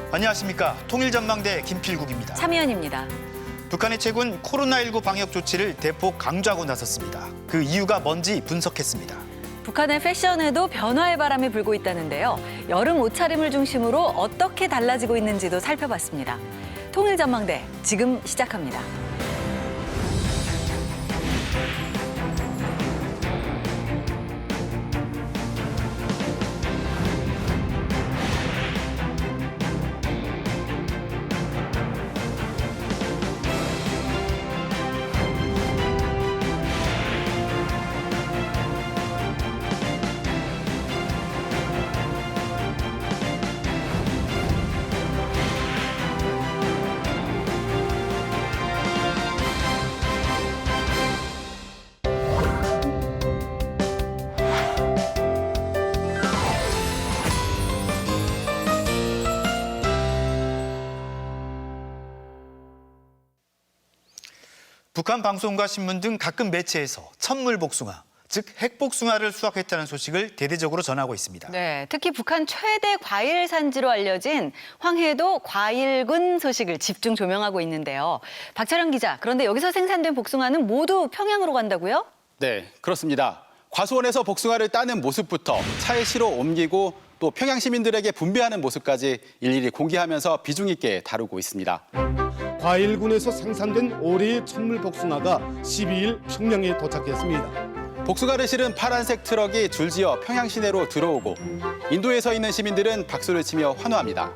안녕하십니까. 통일전망대 김필국입니다. 차미연입니다. 북한의 최근 코로나19 방역 조치를 대폭 강조하고 나섰습니다. 그 이유가 뭔지 분석했습니다. 북한의 패션에도 변화의 바람이 불고 있다는데요. 여름 옷차림을 중심으로 어떻게 달라지고 있는지도 살펴봤습니다. 통일전망대 지금 시작합니다. 북한 방송과 신문 등 각급 매체에서 천물 복숭아, 즉 핵복숭아를 수확했다는 소식을 대대적으로 전하고 있습니다. 네, 특히 북한 최대 과일 산지로 알려진 황해도 과일군 소식을 집중 조명하고 있는데요. 박철영 기자, 그런데 여기서 생산된 복숭아는 모두 평양으로 간다고요? 네, 그렇습니다. 과수원에서 복숭아를 따는 모습부터 차에 실어 옮기고 또 평양 시민들에게 분배하는 모습까지 일일이 공개하면서 비중 있게 다루고 있습니다. 과일군에서 생산된 올해의 천물 복숭아가 12일 평양에 도착했습니다. 복숭아를 실은 파란색 트럭이 줄지어 평양 시내로 들어오고 인도에 서 있는 시민들은 박수를 치며 환호합니다.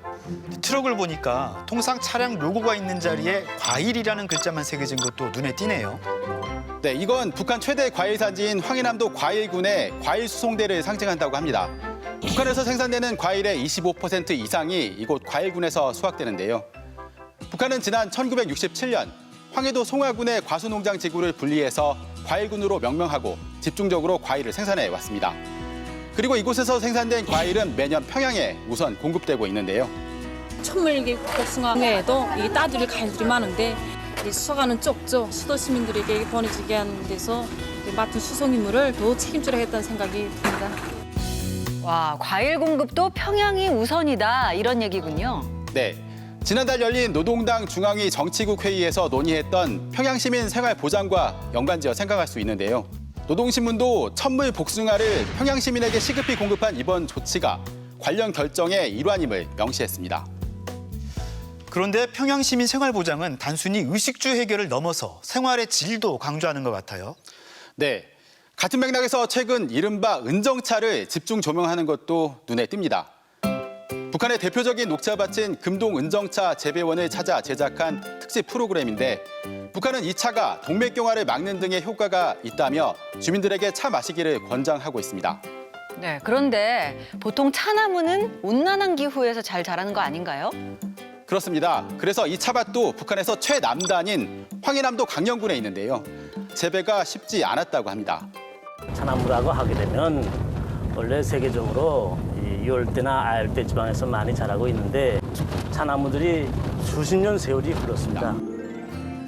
트럭을 보니까 통상 차량 로고가 있는 자리에 과일이라는 글자만 새겨진 것도 눈에 띄네요. 네, 이건 북한 최대 과일 산지인 황해남도 과일군의 과일 수송대를 상징한다고 합니다. 북한에서 생산되는 과일의 25% 이상이 이곳 과일군에서 수확되는데요. 북한은 지난 1967년 황해도 송화군의 과수농장 지구를 분리해서 과일군으로 명명하고 집중적으로 과일을 생산해 왔습니다. 그리고 이곳에서 생산된 과일은 매년 평양에 우선 공급되고 있는데요. 천물 복숭아에도 이 따들이 과일들이 많은데 이 수확하는 쪽죠. 수도 시민들에게 보내지게 하는 데서 맡은 수송 임무를 더 책임져야 했다는 생각이 듭니다. 와, 과일 공급도 평양이 우선이다 이런 얘기군요. 네, 지난달 열린 노동당 중앙위 정치국 회의에서 논의했던 평양시민 생활 보장과 연관지어 생각할 수 있는데요. 노동신문도 천물 복숭아를 평양 시민에게 시급히 공급한 이번 조치가 관련 결정의 일환임을 명시했습니다. 그런데 평양 시민 생활 보장은 단순히 의식주 해결을 넘어서 생활의 질도 강조하는 것 같아요. 네, 같은 맥락에서 최근 이른바 은정차를 집중 조명하는 것도 눈에 띕니다. 북한의 대표적인 녹차밭인 금동 은정차 재배원을 찾아 제작한 특집 프로그램인데 북한은 이 차가 동맥경화를 막는 등의 효과가 있다며 주민들에게 차 마시기를 권장하고 있습니다. 네, 그런데 보통 차나무는 온난한 기후에서 잘 자라는 거 아닌가요? 그렇습니다. 그래서 이 차밭도 북한에서 최남단인 황해남도 강령군에 있는데요. 재배가 쉽지 않았다고 합니다. 차나무라고 하게 되면 원래 세계적으로 이 열대나 아열대 지방에서 많이 자라고 있는데 차나무들이 수십 년 세월이 흘렀습니다.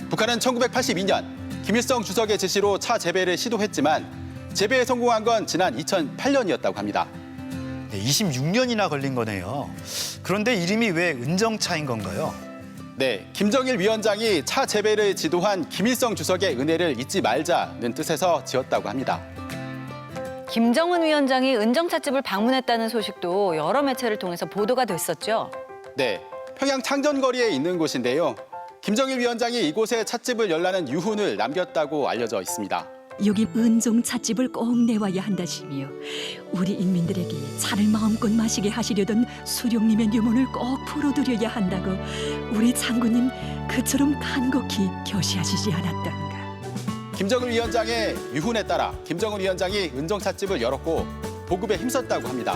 북한은 1982년 김일성 주석의 지시로 차 재배를 시도했지만 재배에 성공한 건 지난 2008년이었다고 합니다. 네, 26년이나 걸린 거네요. 그런데 이름이 왜 은정차인 건가요? 네, 김정일 위원장이 차 재배를 지도한 김일성 주석의 은혜를 잊지 말자는 뜻에서 지었다고 합니다. 김정은 위원장이 은정찻집을 방문했다는 소식도 여러 매체를 통해서 보도가 됐었죠. 네, 평양 창전거리에 있는 곳인데요. 김정일 위원장이 이곳에 찻집을 열라는 유훈을 남겼다고 알려져 있습니다. 여기 은정 찻집을 꼭 내와야 한다시며 우리 인민들에게 차를 마음껏 마시게 하시려던 수령님의 유문을 꼭 풀어드려야 한다고 우리 장군님 그처럼 간곡히 교시하시지 않았던가. 김정일 위원장의 유훈에 따라 김정은 위원장이 은정찻집을 열었고 보급에 힘썼다고 합니다.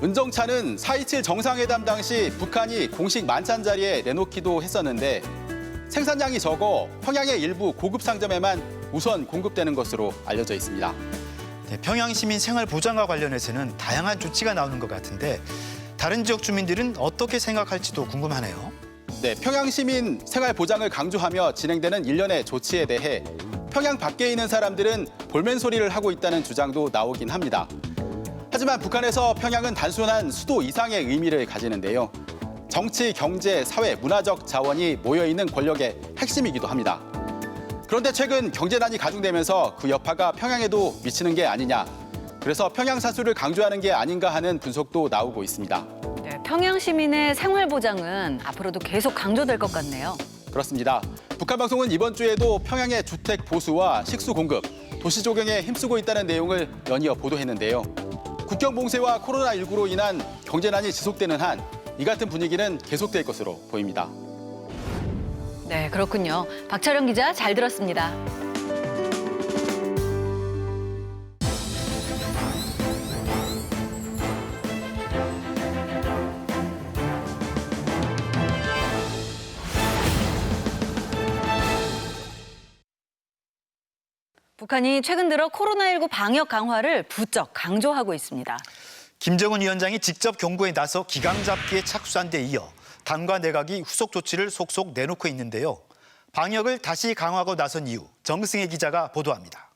은정차는 4.27 정상회담 당시 북한이 공식 만찬 자리에 내놓기도 했었는데 생산량이 적어 평양의 일부 고급 상점에만 우선 공급되는 것으로 알려져 있습니다. 네, 평양 시민 생활 보장과 관련해서는 다양한 조치가 나오는 것 같은데 다른 지역 주민들은 어떻게 생각할지도 궁금하네요. 네, 평양 시민 생활 보장을 강조하며 진행되는 일련의 조치에 대해 평양 밖에 있는 사람들은 볼멘 소리를 하고 있다는 주장도 나오긴 합니다. 하지만 북한에서 평양은 단순한 수도 이상의 의미를 가지는데요. 정치, 경제, 사회, 문화적 자원이 모여있는 권력의 핵심이기도 합니다. 그런데 최근 경제난이 가중되면서 그 여파가 평양에도 미치는 게 아니냐. 그래서 평양 사수를 강조하는 게 아닌가 하는 분석도 나오고 있습니다. 네, 평양 시민의 생활 보장은 앞으로도 계속 강조될 것 같네요. 그렇습니다. 북한 방송은 이번 주에도 평양의 주택 보수와 식수 공급, 도시 조경에 힘쓰고 있다는 내용을 연이어 보도했는데요. 국경 봉쇄와 코로나19로 인한 경제난이 지속되는 한 이 같은 분위기는 계속될 것으로 보입니다. 네, 그렇군요. 박철영 기자 잘 들었습니다. 북한이 최근 들어 코로나19 방역 강화를 부쩍 강조하고 있습니다. 김정은 위원장이 직접 경고에 나서 기강 잡기에 착수한 데 이어 당과 내각이 후속 조치를 속속 내놓고 있는데요. 방역을 다시 강화하고 나선 이유, 정승혜 기자가 보도합니다.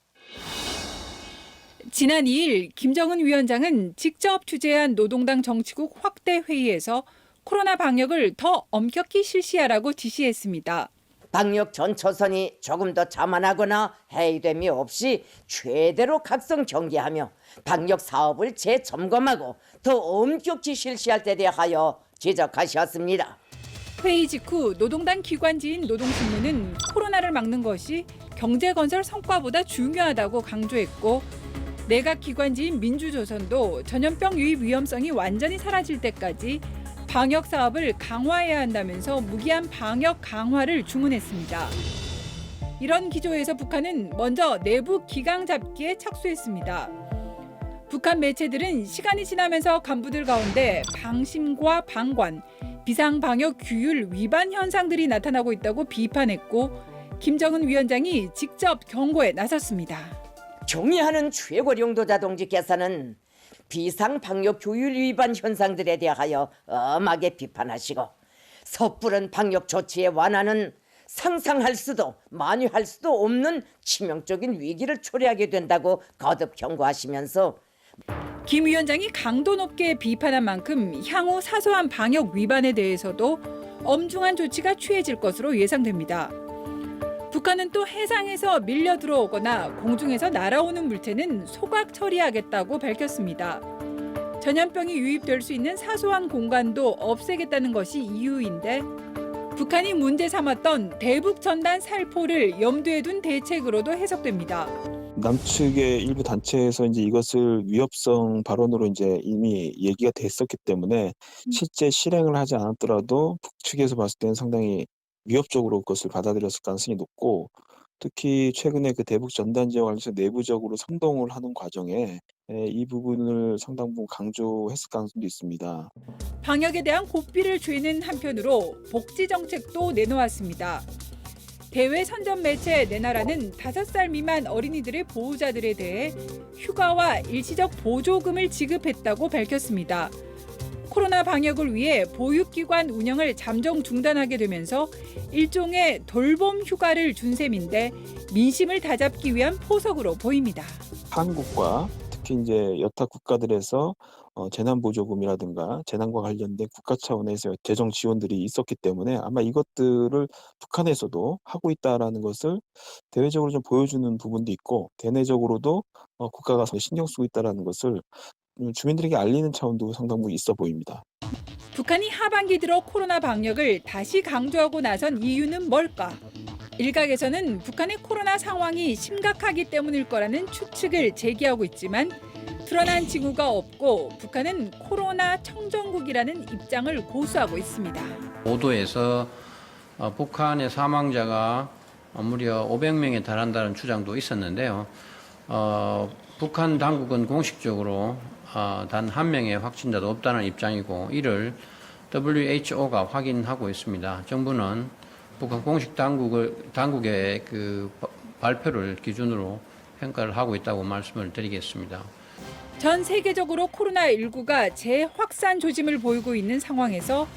지난 2일 김정은 위원장은 직접 주재한 노동당 정치국 확대 회의에서 코로나 방역을 더 엄격히 실시하라고 지시했습니다. 방역 전초선이 조금 더 자만하거나 해이됨이 없이 최대로 각성 경계하며 방역 사업을 재점검하고 더 엄격히 실시할 데 대하여 지적하셨습니다. 회의 직후 노동당 기관지인 노동신문은 코로나를 막는 것이 경제건설 성과보다 중요하다고 강조했고 내각 기관지인 민주조선도 전염병 유입 위험성이 완전히 사라질 때까지 방역 사업을 강화해야 한다면서 무기한 방역 강화를 주문했습니다. 이런 기조에서 북한은 먼저 내부 기강 잡기에 착수했습니다. 북한 매체들은 시간이 지나면서 간부들 가운데 방심과 방관, 비상방역 규율 위반 현상들이 나타나고 있다고 비판했고 김정은 위원장이 직접 경고에 나섰습니다. 종이하는 최고領導者 동지께서는 비상방역 규율 위반 현상들에 대하여 엄하게 비판하시고 섣부른 방역 조치의 완화는 상상할 수도 만회할 수도 없는 치명적인 위기를 초래하게 된다고 거듭 경고하시면서 김 위원장이 강도 높게 비판한 만큼 향후 사소한 방역 위반에 대해서도 엄중한 조치가 취해질 것으로 예상됩니다. 북한은 또 해상에서 밀려 들어오거나 공중에서 날아오는 물체는 소각 처리하겠다고 밝혔습니다. 전염병이 유입될 수 있는 사소한 공간도 없애겠다는 것이 이유인데 북한이 문제 삼았던 대북 전단 살포를 염두에 둔 대책으로도 해석됩니다. 남측의 일부 단체에서 이제 이것을 위협성 발언으로 이제 이미 얘기가 됐었기 때문에 실제 실행을 하지 않았더라도 북측에서 봤을 때는 상당히 위협적으로 그것을 받아들였을 가능성이 높고 특히 최근에 그 대북 전단 지역 관련해서 내부적으로 선동을 하는 과정에 이 부분을 상당 부분 강조했을 가능성도 있습니다. 방역에 대한 고삐를 죄는 한편으로 복지 정책도 내놓았습니다. 대외 선전 매체 내 나라는 5살 미만 어린이들의 보호자들에 대해 휴가와 일시적 보조금을 지급했다고 밝혔습니다. 코로나 방역을 위해 보육기관 운영을 잠정 중단하게 되면서 일종의 돌봄 휴가를 준 셈인데 민심을 다잡기 위한 포석으로 보입니다. 한국과 특히 이제 여타 국가들에서 재난보조금이라든가 재난과 관련된 국가 차원에서 재정 지원들이 있었기 때문에 아마 이것들을 북한에서도 하고 있다라는 것을 대외적으로 좀 보여주는 부분도 있고 대내적으로도 국가가 신경 쓰고 있다라는 것을 주민들에게 알리는 차원도 상당 부분 있어 보입니다. 북한이 하반기 들어 코로나 방역을 다시 강조하고 나선 이유는 뭘까? 일각에서는 북한의 코로나 상황이 심각하기 때문일 거라는 추측을 제기하고 있지만 드러난 징후가 없고 북한은 코로나 청정국이라는 입장을 고수하고 있습니다. 보도에서 북한의 사망자가 무려 500명에 달한다는 주장도 있었는데요. 북한 당국은 공식적으로 단 한 명의 확진자도 없다는 입장이고 이를 WHO가 확인하고 있습니다. 정부는 북한 공식 당국의 그 발표를 기준으로 평가를 하고 있다고 말씀을 드리겠습니다. 전 세계적으로 코로나19가 재확산 조짐을 보이고 있는 상황에서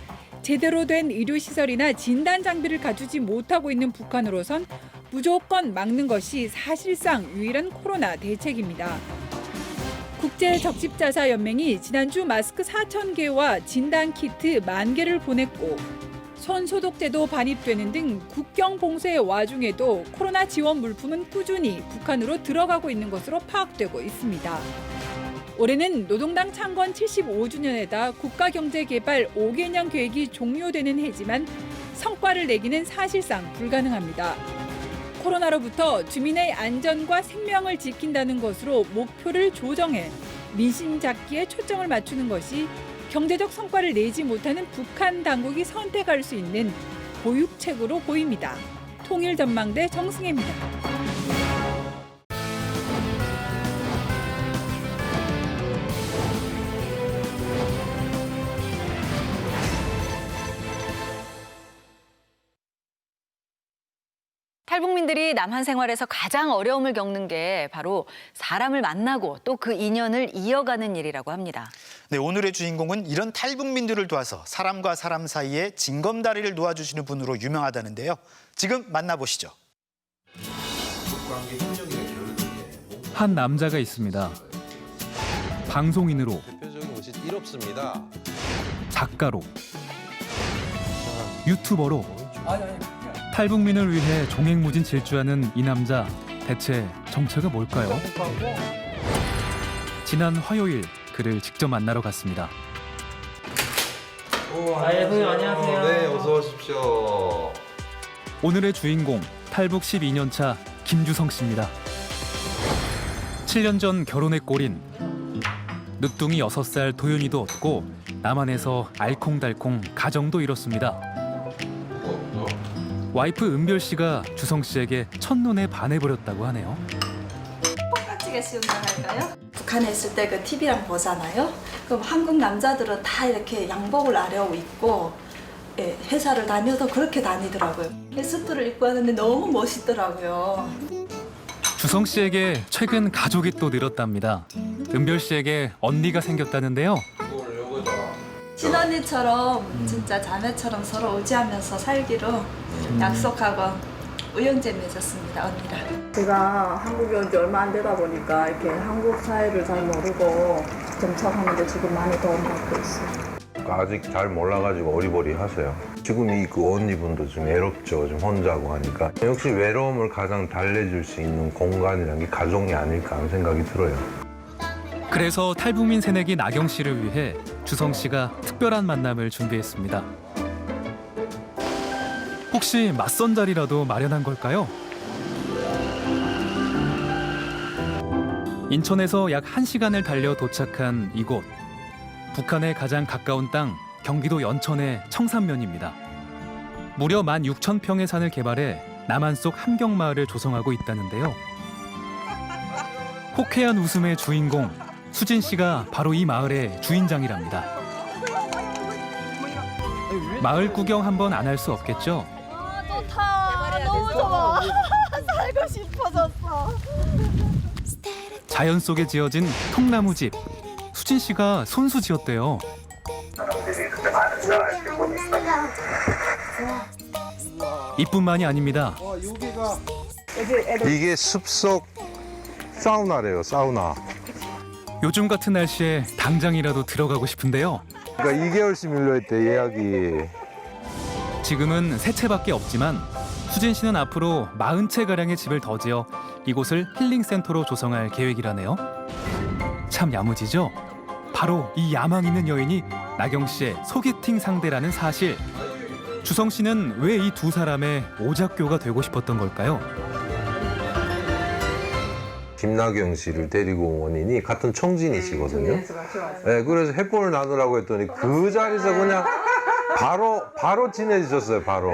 제대로 된 의료시설이나 진단 장비를 갖추지 못하고 있는 북한으로선 무조건 막는 것이 사실상 유일한 코로나 대책입니다. 국제적십자사연맹이 지난주 마스크 4,000개와 진단키트 10,000개를 보냈고 손 소독제도 반입되는 등 국경 봉쇄의 와중에도 코로나 지원 물품은 꾸준히 북한으로 들어가고 있는 것으로 파악되고 있습니다. 올해는 노동당 창건 75주년에다 국가경제개발 5개년 계획이 종료되는 해지만 성과를 내기는 사실상 불가능합니다. 코로나로부터 주민의 안전과 생명을 지킨다는 것으로 목표를 조정해 민심 잡기에 초점을 맞추는 것이 경제적 성과를 내지 못하는 북한 당국이 선택할 수 있는 보육책으로 보입니다. 통일전망대 정승혜입니다. 탈북민들이 남한 생활에서 가장 어려움을 겪는 게 바로 사람을 만나고 또 그 인연을 이어가는 일이라고 합니다. 네, 오늘의 주인공은 이런 탈북민들을 도와서 사람과 사람 사이에 징검다리를 놓아주시는 분으로 유명하다는데요. 지금 만나보시죠. 한 남자가 있습니다. 방송인으로, 대표적인 것이 이롭습니다. 작가로, 유튜버로 탈북민을 위해 종횡무진 질주하는 이 남자, 대체 정체가 뭘까요? 지난 화요일 그를 직접 만나러 갔습니다. 형님 안녕하세요. 네, 어서 오십시오. 오늘의 주인공, 탈북 12년 차 김주성 씨입니다. 7년 전 결혼의 꼴인 늦둥이 6살 도윤이도 얻고 남한에서 알콩달콩 가정도 이뤘습니다. 와이프 은별 씨가 주성 씨에게 첫눈에 반해버렸다고 하네요. 똑같이 시운전할까요? 북한에 있을 때 그 TV랑 보잖아요. 그럼 한국 남자들은 다 이렇게 양복을 아래고 입고 예, 회사를 다녀도 그렇게 다니더라고요. 스트를 입고 하는데 너무 멋있더라고요. 주성 씨에게 최근 가족이 또 늘었답니다. 은별 씨에게 언니가 생겼다는데요. 친언니처럼 진짜 자매처럼 서로 의지하면서 살기로 약속하고 우연제 맺었습니다, 언니랑. 제가 한국에 온 지 얼마 안 되다 보니까 이렇게 한국 사회를 잘 모르고 정착하는데 지금 많이 도움받고 있어요. 아직 잘 몰라가지고 어리버리하세요. 지금 그 언니분도 좀 외롭죠. 좀 혼자고 하니까. 역시 외로움을 가장 달래줄 수 있는 공간이라는 게 가족이 아닐까 하는 생각이 들어요. 그래서 탈북민 새내기 나경 씨를 위해 주성 씨가 특별한 만남을 준비했습니다. 혹시 맞선 자리라도 마련한 걸까요? 인천에서 약 1시간을 달려 도착한 이곳. 북한에 가장 가까운 땅, 경기도 연천의 청산면입니다. 무려 16,000평의 산을 개발해 남한 속 함경마을을 조성하고 있다는데요. 호쾌한 웃음의 주인공, 수진 씨가 바로 이 마을의 주인장이랍니다. 마을 구경 한번 안 할 수 없겠죠? 좋다. 너무 좋아. 살고 싶어졌어. 자연 속에 지어진 통나무집. 수진 씨가 손수 지었대요. 이뿐만이 아닙니다. 이게 숲속 사우나래요, 사우나. 요즘 같은 날씨에 당장이라도 들어가고 싶은데요. 그러니까 2개월씩 밀려있대, 예약이. 지금은 3채밖에 없지만 수진 씨는 앞으로 40채가량의 집을 더 지어 이곳을 힐링센터로 조성할 계획이라네요. 참 야무지죠? 바로 이 야망 있는 여인이 나경 씨의 소개팅 상대라는 사실. 주성 씨는 왜 이 두 사람의 오작교가 되고 싶었던 걸까요? 김나경 씨를 데리고 온 원인이 같은 청진이시거든요. 네, 그래서 햇볼 나누라고 했더니 그 자리에서 그냥 바로 친해지셨어요, 바로.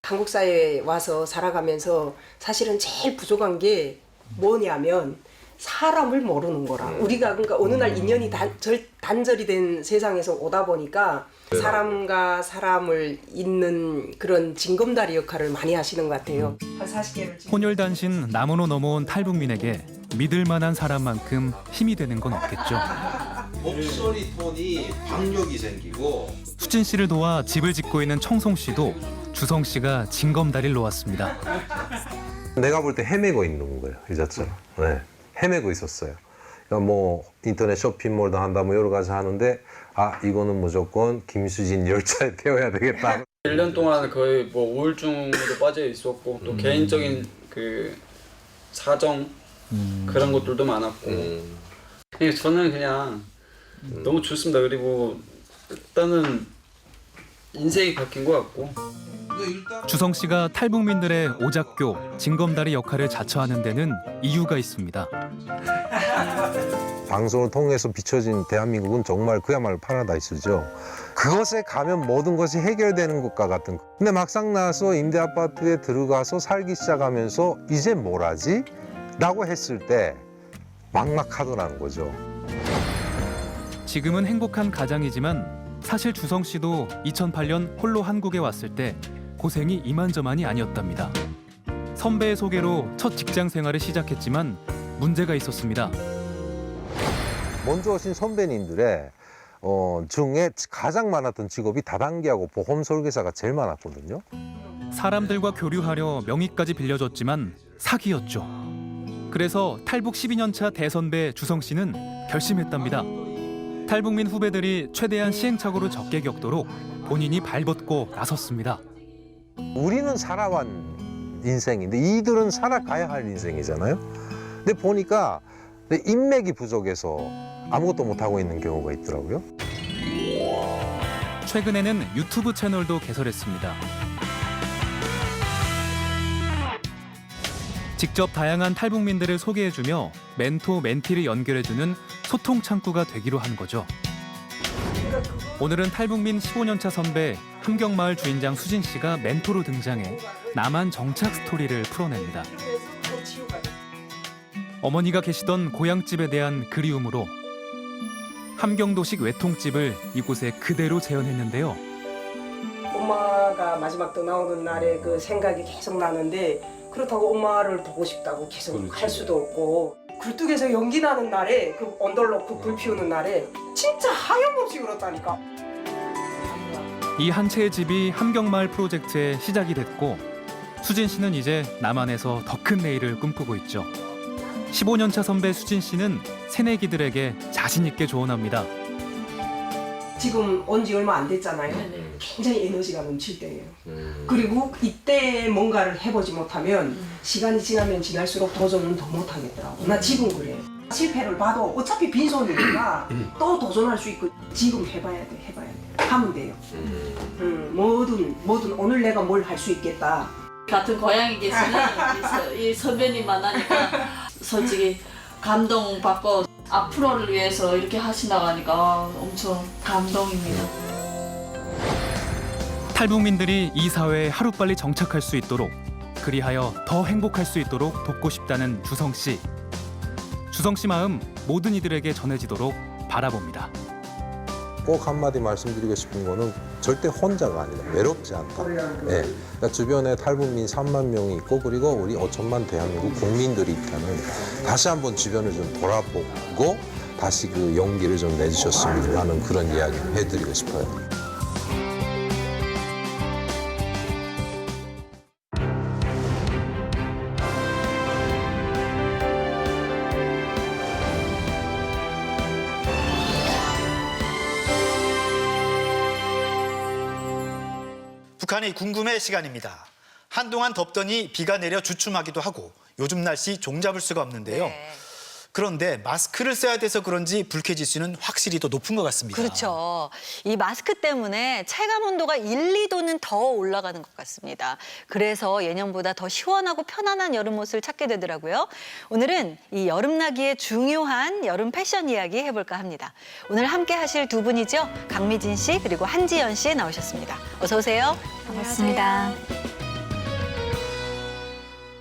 한국 사회에 와서 살아가면서 사실은 제일 부족한 게 뭐냐면 사람을 모르는 거라. 우리가 그러니까 어느 날 인연이 단절이 된 세상에서 오다 보니까 사람과 사람을 잇는 그런 징검다리 역할을 많이 하시는 것 같아요. 한 40개를 혼혈단신 남원으로 넘어온 탈북민에게 믿을 만한 사람만큼 힘이 되는 건 없겠죠. 목소리 톤이 박력이 생기고. 수진 씨를 도와 집을 짓고 있는 청송 씨도 주성 씨가 징검다리를 놓았습니다. 내가 볼 때 헤매고 있는 거예요, 이 자체로. 네, 헤매고 있었어요. 뭐 인터넷 쇼핑몰도 한다 뭐 여러 가지 하는데 이거는 무조건 김수진 열차에 태워야 되겠다. 1년 동안 거의 뭐 우울증에도 빠져 있었고 또 개인적인 그 사정 그런 것들도 많았고 저는 그냥 너무 좋습니다. 그리고 일단은 인생이 바뀐 것 같고 주성 씨가 탈북민들의 오작교, 징검다리 역할을 자처하는 데는 이유가 있습니다. 방송을 통해서 비춰진 대한민국은 정말 그야말로 파라다이스죠. 그것에 가면 모든 것이 해결되는 것과 같은. 근데 막상 나서 임대 아파트에 들어가서 살기 시작하면서 이제 뭘 하지? 라고 했을 때 막막하더라는 거죠. 지금은 행복한 가장이지만 사실 주성 씨도 2008년 홀로 한국에 왔을 때 고생이 이만저만이 아니었답니다. 선배의 소개로 첫 직장 생활을 시작했지만 문제가 있었습니다. 먼저 오신 선배님들의 중에 가장 많았던 직업이 다단계하고 보험 설계사가 제일 많았거든요. 사람들과 교류하려 명의까지 빌려줬지만 사기였죠. 그래서 탈북 12년 차 대선배 주성 씨는 결심했답니다. 탈북민 후배들이 최대한 시행착오를 적게 겪도록 본인이 발벗고 나섰습니다. 우리는 살아온 인생인데 이들은 살아가야 할 인생이잖아요. 근데 보니까 인맥이 부족해서 아무것도 못하고 있는 경우가 있더라고요. 최근에는 유튜브 채널도 개설했습니다. 직접 다양한 탈북민들을 소개해주며 멘토, 멘티를 연결해주는 소통 창구가 되기로 한 거죠. 오늘은 탈북민 15년차 선배 함경마을 주인장 수진 씨가 멘토로 등장해 남한 정착 스토리를 풀어냅니다. 어머니가 계시던 고향집에 대한 그리움으로 함경도식 외통집을 이곳에 그대로 재현했는데요. 엄마가 마지막 또 나오는 날에 그 생각이 계속 나는데 그렇다고 엄마를 보고 싶다고 계속 할 수도 없고 굴뚝에서 연기 나는 날에 그 언더로 그 불 피우는 날에 진짜 하염없이 울었다니까. 이 한 채의 집이 함경마을 프로젝트의 시작이 됐고 수진 씨는 이제 남한에서 더 큰 내일을 꿈꾸고 있죠. 15년 차 선배 수진 씨는 새내기들에게 자신 있게 조언합니다. 지금 온 지 얼마 안 됐잖아요. 굉장히 에너지가 넘칠 때예요. 그리고 이때 뭔가를 해보지 못하면 시간이 지나면 지날수록 도전은 더 못하겠더라고. 나 지금 그래. 실패를 봐도 어차피 빈손이니까 또 도전할 수 있고 지금 해봐야 돼. 하면 돼요. 뭐든 오늘 내가 뭘 할 수 있겠다. 같은 고향에 계시는 이 선배님 만나니까 솔직히 감동받고 앞으로를 위해서 이렇게 하신다고 하니까 엄청 감동입니다. 탈북민들이 이 사회에 하루빨리 정착할 수 있도록 그리하여 더 행복할 수 있도록 돕고 싶다는 주성 씨. 주성 씨 마음 모든 이들에게 전해지도록 바라봅니다. 꼭 한마디 말씀드리고 싶은 거는 절대 혼자가 아니다. 외롭지 않다. 네. 그러니까 주변에 탈북민 3만 명이 있고 그리고 우리 5천만 대한민국 국민들이 있다는 다시 한번 주변을 좀 돌아보고 다시 그 용기를 좀 내주셨으면 하는 그런 이야기를 해드리고 싶어요. 북한의 궁금해 시간입니다. 한동안 덥더니 비가 내려 주춤하기도 하고 요즘 날씨 종잡을 수가 없는데요. 그런데 마스크를 써야 돼서 그런지 불쾌지수는 확실히 더 높은 것 같습니다. 그렇죠. 이 마스크 때문에 체감 온도가 1, 2도는 더 올라가는 것 같습니다. 그래서 예년보다 더 시원하고 편안한 여름 옷을 찾게 되더라고요. 오늘은 이 여름나기에 중요한 여름 패션 이야기 해볼까 합니다. 오늘 함께 하실 두 분이죠. 강미진 씨 그리고 한지연 씨 나오셨습니다. 어서 오세요. 반갑습니다.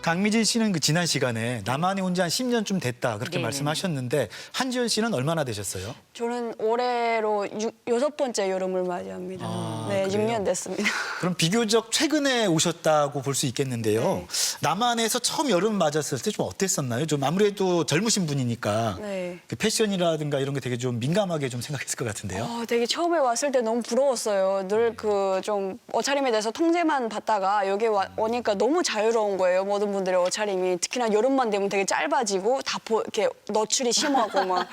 강미진 씨는 그 지난 시간에 남한에 온 지 한 10년쯤 됐다 그렇게 네네. 말씀하셨는데 한지연 씨는 얼마나 되셨어요? 저는 올해로 6번째 여름을 맞이합니다. 네, 그래요? 6년 됐습니다. 그럼 비교적 최근에 오셨다고 볼 수 있겠는데요. 남한에서 처음 여름 맞았을 때 좀 어땠었나요? 좀 아무래도 젊으신 분이니까 네. 그 패션이라든가 이런 게 되게 좀 민감하게 좀 생각했을 것 같은데요. 되게 처음에 왔을 때 너무 부러웠어요. 늘 그 좀 옷차림에 대해서 통제만 받다가 여기 오니까 너무 자유로운 거예요. 뭐든 어떤 분들의 옷차림이 특히나 여름만 되면 되게 짧아지고 다 이렇게 너출이 심하고 막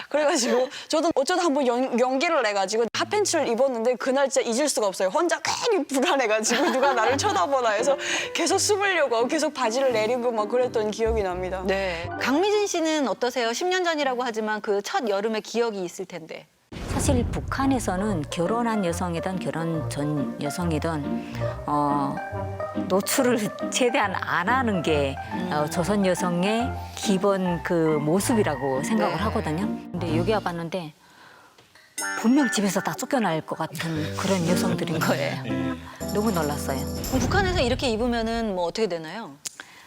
그래가지고 저도 어쩌다 한번 연기를 내가지고 핫팬츠를 입었는데 그날 진짜 잊을 수가 없어요. 혼자 괜히 불안해가지고 누가 나를 쳐다보나 해서 계속 숨으려고 계속 바지를 내리고 막 그랬던 기억이 납니다. 네. 강미진 씨는 어떠세요? 10년 전이라고 하지만 그 첫 여름의 기억이 있을 텐데. 사실 북한에서는 결혼한 여성이든 결혼 전 여성이든 노출을 최대한 안 하는 게 조선 여성의 기본 그 모습이라고 생각을 하거든요. 근데 여기 와봤는데 분명 집에서 다 쫓겨날 것 같은 그런 여성들인 거예요. 너무 놀랐어요. 그럼 북한에서 이렇게 입으면은 뭐 어떻게 되나요?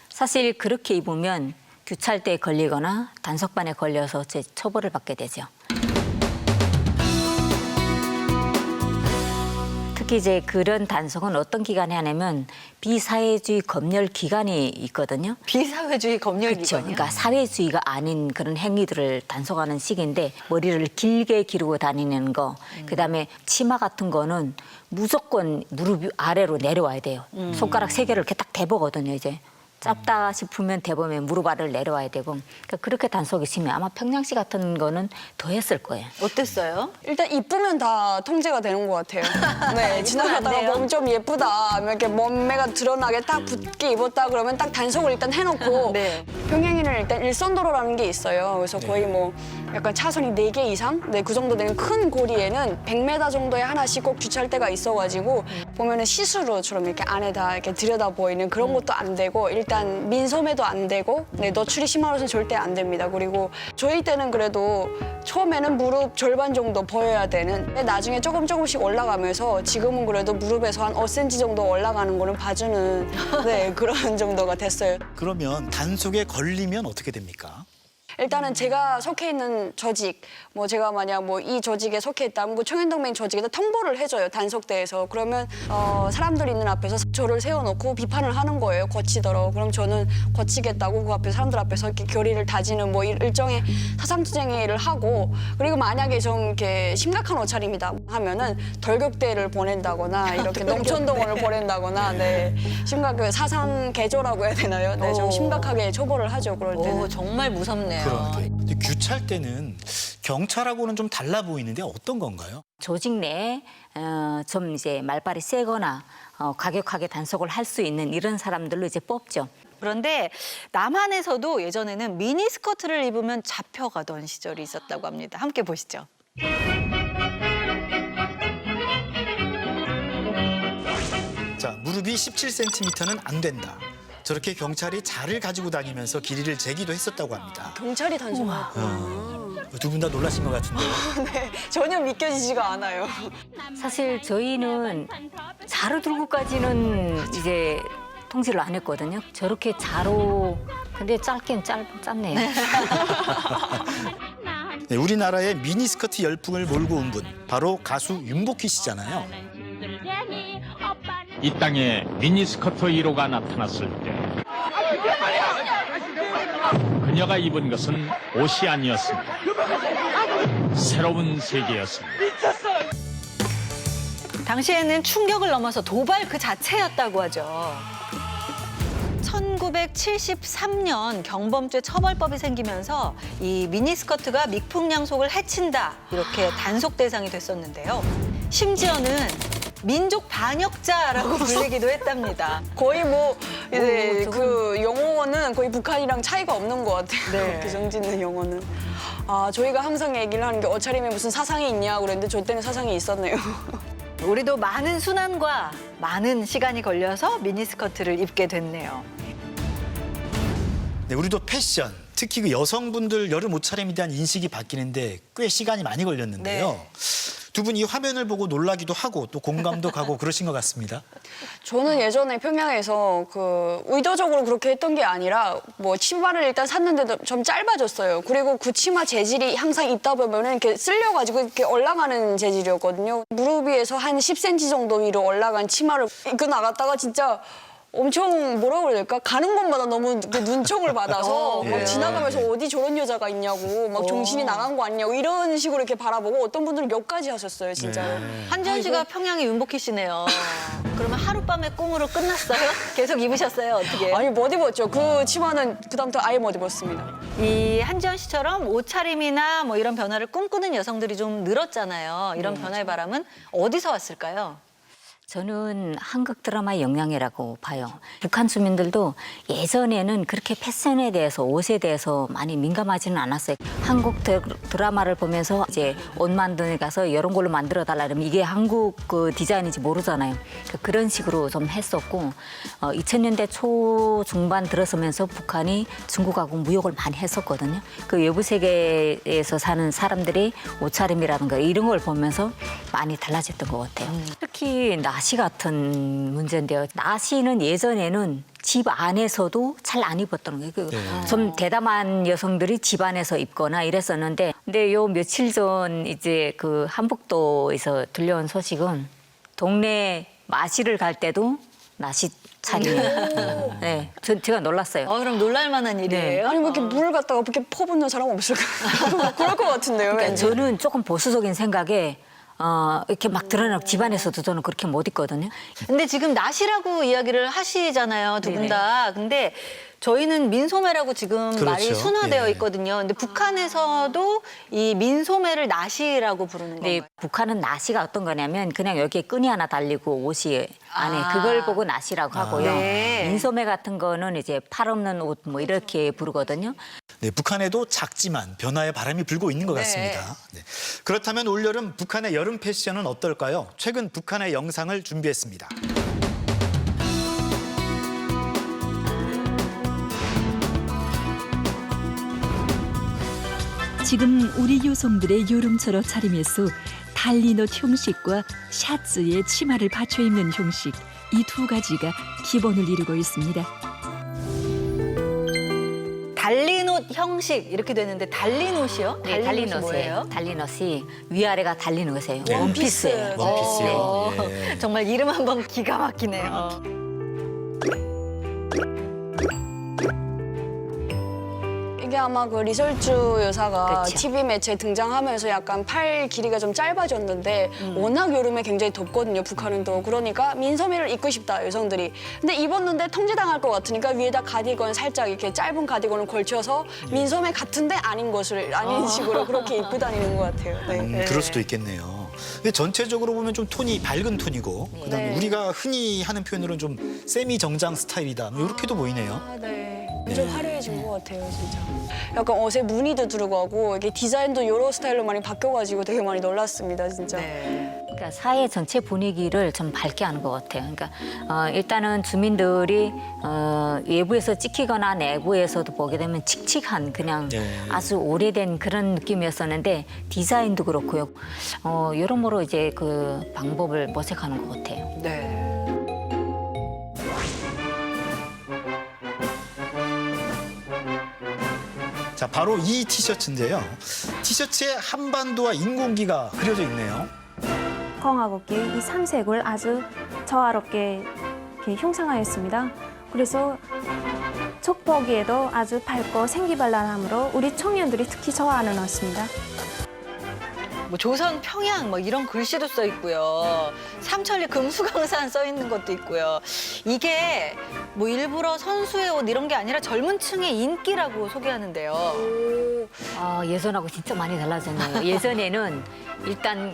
사실 그렇게 입으면 규찰대에 걸리거나 단속반에 걸려서 처벌을 받게 되죠. 특히 이제 그런 단속은 어떤 기간에 하냐면 비사회주의 검열 기간이 있거든요. 비사회주의 검열 그렇죠. 기간이요? 그러니까 사회주의가 아닌 그런 행위들을 단속하는 시기인데 머리를 길게 기르고 다니는 거, 그다음에 치마 같은 거는 무조건 무릎 아래로 내려와야 돼요. 손가락 3개를 이렇게 딱 대보거든요. 이제 짧다 싶으면 대보면 무릎 아래를 내려와야 되고, 그러니까 그렇게 단속이 심해. 아마 평양시 같은 거는 더 했을 거예요. 어땠어요? 일단 이쁘면 다 통제가 되는 것 같아요. 네, 지나가다가 몸 좀 예쁘다, 이렇게 몸매가 드러나게 딱 붙게 입었다 그러면 딱 단속을 일단 해놓고 네. 평양에는 일단 일선도로라는 게 있어요. 그래서 거의 뭐 약간 차선이 4개 이상? 네, 그 정도 되는 큰 고리에는 100m 정도에 하나씩 꼭 주차할때가 있어가지고 보면은 시스루처럼 이렇게 안에 다 이렇게 들여다 보이는 그런 것도 안 되고 일단 민소매도 안 되고 네, 노출이 심한 옷은 절대 안 됩니다. 그리고 저희 때는 그래도 처음에는 무릎 절반 정도 보여야 되는 근데 나중에 조금씩 올라가면서 지금은 그래도 무릎에서 한 5cm 정도 올라가는 거는 봐주는 네, 그런 정도가 됐어요. 그러면 단속에 걸리면 어떻게 됩니까? 일단은 제가 속해 있는 조직, 뭐 제가 만약 뭐 이 조직에 속해 있다면 그 청년동맹 조직에다 통보를 해줘요, 단속대에서. 그러면 사람들 있는 앞에서 저를 세워놓고 비판을 하는 거예요, 고치도록. 그럼 저는 고치겠다고 그 앞에 사람들 앞에서 이렇게 결의를 다지는 뭐 일종의 사상투쟁회를 하고, 그리고 만약에 좀 이렇게 심각한 옷차림이다 하면은 돌격대를 보낸다거나 이렇게 농촌동원을 보낸다거나, 네, 심각하게 사상 개조라고 해야 되나요? 네, 좀 심각하게 처벌을 하죠, 그럴 때는. 오, 정말 무섭네요. 그러게. 근데 규찰 때는 경찰하고는 좀 달라 보이는데 어떤 건가요? 조직 내에 좀 이제 말발이 세거나 과격하게 단속을 할 수 있는 이런 사람들로 이제 뽑죠. 그런데 남한에서도 예전에는 미니스커트를 입으면 잡혀가던 시절이 있었다고 합니다. 함께 보시죠. 자, 무릎이 17cm는 안 된다. 저렇게 경찰이 자를 가지고 다니면서 길이를 재기도 했었다고 합니다. 경찰이 단속했구나. 두 분 다 놀라신 것 같은데요. 네, 전혀 믿겨지지가 않아요. 사실 저희는 자로 들고까지는 이제 통제를 안 했거든요. 저렇게 자로, 근데 짧긴 짧네요. 네, 우리나라의 미니스커트 열풍을 몰고 온 분, 바로 가수 윤복희 씨잖아요. 이 땅에 미니스커트 1호가 나타났을 때 그녀가 입은 것은 옷이 아니었습니다. 새로운 세계였습니다. 당시에는 충격을 넘어서 도발 그 자체였다고 하죠. 1973년 경범죄 처벌법이 생기면서 이 미니스커트가 미풍양속을 해친다 이렇게 단속 대상이 됐었는데요. 심지어는 민족 반역자라고 불리기도 했답니다. 거의 뭐 이제 그 용어는 거의 북한이랑 차이가 없는 것 같아요. 네. 그 정짓는 용어는. 아, 저희가 항상 얘기를 하는 게 옷차림에 무슨 사상이 있냐고 그랬는데 저 때는 사상이 있었네요. 우리도 많은 순환과 많은 시간이 걸려서 미니스커트를 입게 됐네요. 네, 우리도 패션, 특히 그 여성분들 여름 옷차림에 대한 인식이 바뀌는데 꽤 시간이 많이 걸렸는데요. 네. 두 분 이 화면을 보고 놀라기도 하고 또 공감도 가고 그러신 것 같습니다. 저는 예전에 평양에서 그 의도적으로 그렇게 했던 게 아니라 뭐 치마를 일단 샀는데도 좀 짧아졌어요. 그리고 그 치마 재질이 항상 입다 보면은 이렇게 쓸려가지고 이렇게 올라가는 재질이었거든요. 무릎 위에서 한 10cm 정도 위로 올라간 치마를 입고 나갔다가 진짜 엄청 뭐라고 그래야 될까? 가는 곳마다 너무 눈총을 받아서 막 지나가면서 어디 저런 여자가 있냐고 막 정신이 나간 거 아니냐고 이런 식으로 이렇게 바라보고 어떤 분들은 욕까지 하셨어요, 진짜로. 한지원 씨가 평양의 윤복희 씨네요. 그러면 하룻밤의 꿈으로 끝났어요? 계속 입으셨어요? 어떻게? 아니 못 입었죠. 그 치마는 그다음부터 아예 못 입었습니다. 이 한지연 씨처럼 옷차림이나 뭐 이런 변화를 꿈꾸는 여성들이 좀 늘었잖아요. 이런 변화의 바람은 어디서 왔을까요? 저는 한국 드라마의 영향이라고 봐요. 북한 주민들도 예전에는 그렇게 패션에 대해서, 옷에 대해서 많이 민감하지는 않았어요. 한국 드라마를 보면서 이제 옷 만드는 가서 이런 걸로 만들어 달라 그러면 이게 한국 그 디자인인지 모르잖아요. 그런 식으로 좀 했었고 2000년대 초 중반 들어서면서 북한이 중국하고 무역을 많이 했었거든요. 그 외부 세계에서 사는 사람들이 옷차림이라든가 이런 걸 보면서 많이 달라졌던 것 같아요. 특히 나시 같은 문제인데요. 나시는 예전에는 집 안에서도 잘 안 입었던 거예요. 좀 대담한 여성들이 집 안에서 입거나 이랬었는데, 근데 요 며칠 전 이제 그 한북도에서 들려온 소식은 동네 마시를 갈 때도 나시 차림이에요. 네, 제가 놀랐어요. 그럼 놀랄만한 일이에요? 아니 뭐 이렇게 물 갖다가 이렇게 퍼붓는 사람 없을까요? 그럴 것 같은데요. 그러니까 왠지. 저는 조금 보수적인 생각에 이렇게 막 드러나고 집안에서도 저는 그렇게 못 입거든요. 근데 지금 나시라고 이야기를 하시잖아요, 두 분 다. 근데 저희는 민소매라고 지금 그렇죠. 말이 순화되어 예. 있거든요. 근데 북한에서도 이 민소매를 나시라고 부르는 네, 건가요? 북한은 나시가 어떤 거냐면 그냥 여기에 끈이 하나 달리고 옷이 안에 그걸 보고 나시라고 하고요. 네. 민소매 같은 거는 이제 팔 없는 옷 뭐 이렇게 부르거든요. 네, 북한에도 작지만 변화의 바람이 불고 있는 것 같습니다. 네. 그렇다면 올여름 북한의 여름 패션은 어떨까요? 최근 북한의 영상을 준비했습니다. 지금 우리 여성들의 여름철 차림에서 달리넛 형식과 샤츠에 치마를 받쳐 입는 형식, 이 두 가지가 기본을 이루고 있습니다. 달리노 형식 이렇게 되는데 달리노이요? 네, 달리노이 뭐예요? 달리넛이 위아래가 달리는 것이에요. 네. 원피스예요. 원피스요. 네. 예. 정말 이름 한번 기가 막히네요. 이게 아마 그 리설주 여사가 그쵸. TV 매체에 등장하면서 약간 팔 길이가 좀 짧아졌는데 워낙 여름에 굉장히 덥거든요, 북한은 또. 그러니까 민소매를 입고 싶다, 여성들이. 근데 입었는데 통제당할 것 같으니까 위에다 가디건 살짝 이렇게 짧은 가디건을 걸쳐서 민소매 같은데 아닌 식으로 그렇게 입고 다니는 것 같아요. 네. 그럴 수도 있겠네요. 근데 전체적으로 보면 좀 톤이 밝은 톤이고 그다음에 네. 우리가 흔히 하는 표현으로는 좀 세미 정장 스타일이다. 뭐 이렇게도 보이네요. 아, 네. 좀 화려해진 것 같아요, 진짜. 약간 옷에 무늬도 들어가고 이게 디자인도 여러 스타일로 많이 바뀌어가지고 되게 많이 놀랐습니다, 진짜. 그러니까 사회 전체 분위기를 좀 밝게 하는 것 같아요. 그러니까 일단은 주민들이 외부에서 찍히거나 내부에서도 보게 되면 칙칙한 그냥 아주 오래된 그런 느낌이었었는데 디자인도 그렇고요. 여러모로 이제 그 방법을 모색하는 것 같아요. 네. 자, 바로 이 티셔츠인데요. 티셔츠에 한반도와 인공기가 그려져 있네요. 공화국의 이 삼색을 아주 조화롭게 이렇게 형상하였습니다. 그래서 촉보기에도 아주 밝고 생기발랄함으로 우리 청년들이 특히 좋아하는 옷입니다. 뭐 조선 평양 뭐 이런 글씨도 써 있고요. 삼천리 금수강산 써 있는 것도 있고요. 이게 뭐 일부러 선수의 옷 이런 게 아니라 젊은 층의 인기라고 소개하는데요. 예전하고 진짜 많이 달라졌네요. 예전에는 일단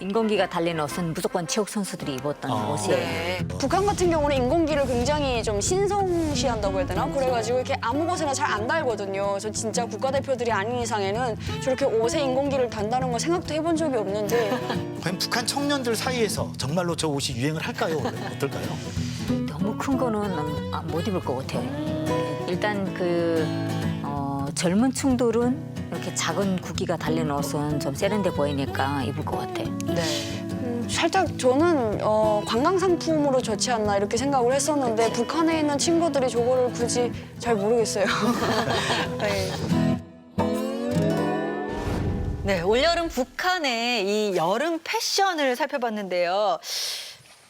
인공기가 달린 옷은 무조건 체육 선수들이 입었던 옷이에요. 네. 북한 같은 경우는 인공기를 굉장히 좀 신성시한다고 해야 되나? 그래가지고 이렇게 아무 곳에나 잘 안 달거든요. 그래서 진짜 국가대표들이 아닌 이상에는 저렇게 옷에 인공기를 단다는 거 생각도 해본 적이 없는데. 과연 북한 청년들 사이에서 정말로 저 옷이 유행을 할까요? 어떨까요? 너무 큰 거는 못 입을 것 같아요. 일단 젊은 층들은 이렇게 작은 구기가 달린 옷은 좀 세련돼 보이니까 입을 것 같아요. 네. 살짝 저는 관광 상품으로 좋지 않나 이렇게 생각을 했었는데 북한에 있는 친구들이 저거를 굳이 잘 모르겠어요. 네. 네, 올여름 북한의 이 여름 패션을 살펴봤는데요.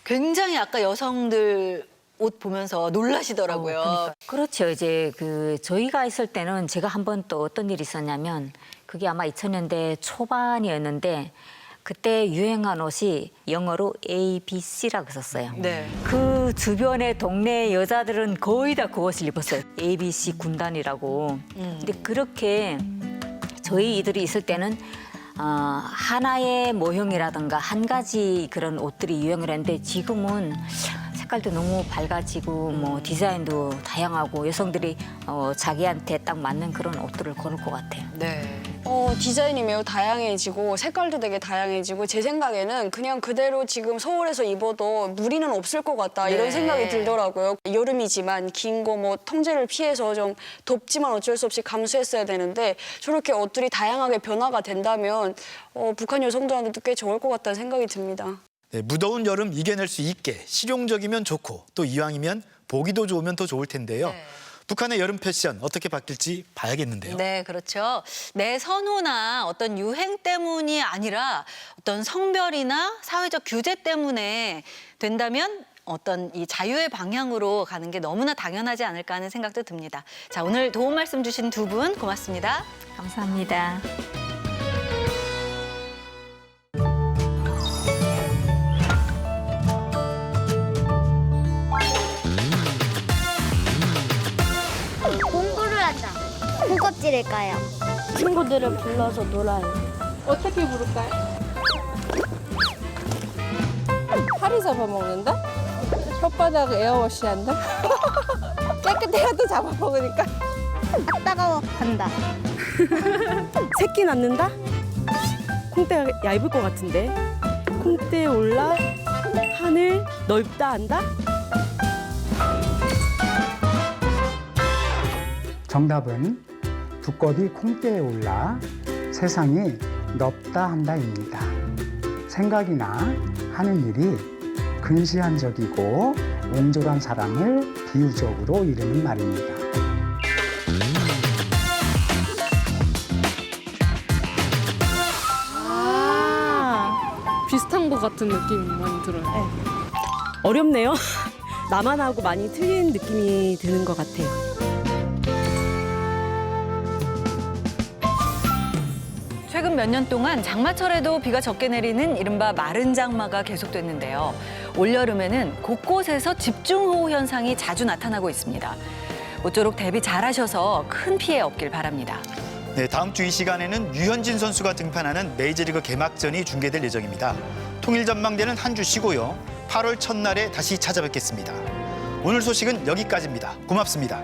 굉장히 아까 여성들 옷 보면서 놀라시더라고요. 그러니까. 그렇죠. 이제 저희가 있을 때는 제가 한 번 또 어떤 일이 있었냐면 그게 아마 2000년대 초반이었는데 그때 유행한 옷이 영어로 ABC라고 썼어요. 네. 그 주변의 동네 여자들은 거의 다 그 옷을 입었어요. ABC 군단이라고. 근데 그렇게 저희 이들이 있을 때는 하나의 모형이라든가 한 가지 그런 옷들이 유행을 했는데 지금은 색깔도 너무 밝아지고 뭐 디자인도 다양하고 여성들이 자기한테 딱 맞는 그런 옷들을 고를 것 같아요. 네. 디자인이 매우 다양해지고 색깔도 되게 다양해지고 제 생각에는 그냥 그대로 지금 서울에서 입어도 무리는 없을 것 같다 네. 이런 생각이 들더라고요. 여름이지만 긴 거 뭐 통제를 피해서 좀 덥지만 어쩔 수 없이 감수했어야 되는데 저렇게 옷들이 다양하게 변화가 된다면 북한 여성들한테도 꽤 좋을 것 같다는 생각이 듭니다. 네, 무더운 여름 이겨낼 수 있게 실용적이면 좋고 또 이왕이면 보기도 좋으면 더 좋을 텐데요. 북한의 여름 패션 어떻게 바뀔지 봐야겠는데요. 네, 그렇죠. 내 선호나 어떤 유행 때문이 아니라 어떤 성별이나 사회적 규제 때문에 된다면 어떤 이 자유의 방향으로 가는 게 너무나 당연하지 않을까 하는 생각도 듭니다. 자, 오늘 도움 말씀 주신 두 분 고맙습니다. 감사합니다. 공부를 하자. 고급지를 까요. 친구들을 불러서 놀아요. 어떻게 부를까요? 파리 잡아먹는다? 혓바닥 에어워시한다? 깨끗해야도 잡아먹으니까. 아, 따가워 한다. 새끼 낳는다? 콩대가 얇을 것 같은데. 콩대에 올라 하늘 넓다 한다? 정답은 두꺼비 콩대에 올라 세상이 넓다 한다입니다. 생각이나 하는 일이 근시안적이고 옹졸한 사람을 비유적으로 이르는 말입니다. 비슷한 것 같은 느낌이 많이 들어요. 어렵네요. 나만 하고 많이 틀린 느낌이 드는 것 같아요. 최근 몇 년 동안 장마철에도 비가 적게 내리는 이른바 마른 장마가 계속됐는데요. 올여름에는 곳곳에서 집중호우 현상이 자주 나타나고 있습니다. 모쪼록 대비 잘하셔서 큰 피해 없길 바랍니다. 네, 다음 주 이 시간에는 유현진 선수가 등판하는 메이저리그 개막전이 중계될 예정입니다. 통일 전망대는 한 주 쉬고요. 8월 첫날에 다시 찾아뵙겠습니다. 오늘 소식은 여기까지입니다. 고맙습니다.